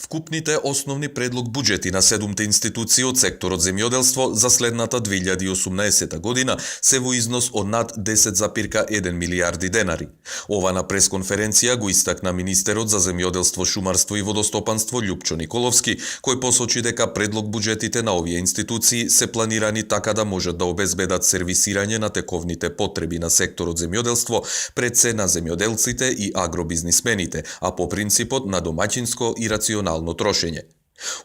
Вкупните основни предлог буџети на 7 институции од секторот земјоделство за следната 2018 година се во износ од над 10,1 милијарди денари. Ова на пресконференција го истакна министерот за земјоделство, шумарство и водостопанство Љупчо Николовски, кој посочи дека предлог буџетите на овие институции се планирани така да можат да обезбедат сервисирање на тековните потреби на секторот земјоделство пред се на земјоделците и агробизнисмените, а по принципот на домаќинско и рационално трошење.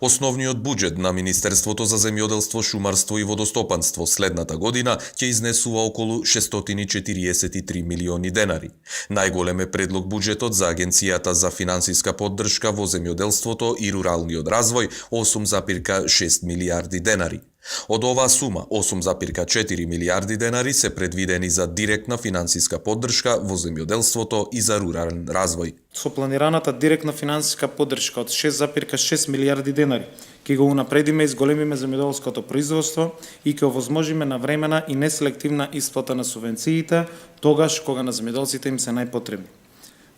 Основниот буџет на Министерството за земјоделство, шумарство и водостопанство следната година ќе изнесува околу 643 милиони денари. Најголем е предлог буџетот за Агенцијата за финансиска поддршка во земјоделството и руралниот развој 8,6 милијарди денари. Од оваа сума, 8,4 милијарди денари се предвидени за директна финансиска поддршка во земјоделството и за рурален развој. Со планираната директна финансиска поддршка од 6,6 милијарди денари, ќе го унапредиме и зголемиме земјоделското производство и ќе овозможиме навремена и неселективна исплата на субвенциите, тогаш кога на земјоделците им се најпотребни.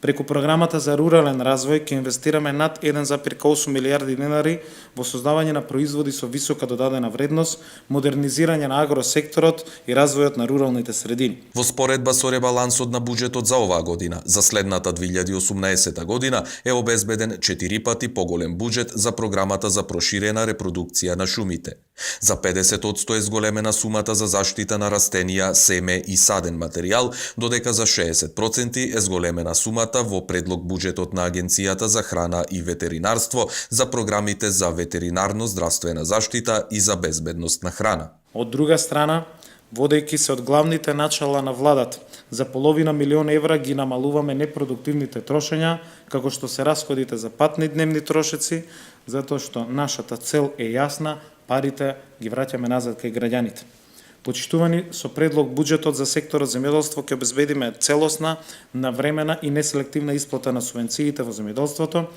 Преку програмата за рурален развој ќе инвестираме над 1,8 милијарди денари во создавање на производи со висока додадена вредност, модернизирање на агросекторот и развојот на руралните средини. Во споредба со ребалансот на буџетот за оваа година, за следната 2018 година е обезбеден 4 пати поголем буџет за програмата за проширена репродукција на шумите. За 50% е зголемена сумата за заштита на растенија, семе и саден материјал, додека за 60% е зголемена сумата во предлог буџетот на Агенцијата за храна и ветеринарство за програмите за ветеринарно-здравствена заштита и за безбедност на храна. Од друга страна, водејќи се од главните начала на владата, за половина милион евра ги намалуваме непродуктивните трошења, како што се расходите за патни дневни трошеци, затоа што нашата цел е јасна, парите ги враќаме назад кај граѓаните. Почитувани, со предлог буџетот за секторот земјоделство ќе обезбедиме целосна, навремена и неселективна исплата на субвенциите во земјоделството,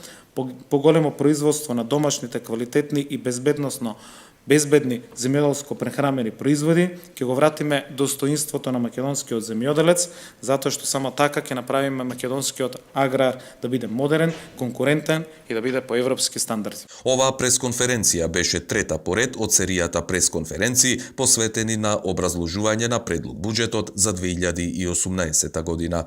поголемо производство на домашните квалитетни и безбедни земјоделско прехрамени производи, ќе го вратиме достоинството на македонскиот земјоделец, затоа што само така ќе направиме македонскиот аграр да биде модерен, конкурентен и да биде по европски стандарди. Оваа пресконференција беше трета поред од серијата пресконференции посветени на образложување на предлог буџетот за 2018 година.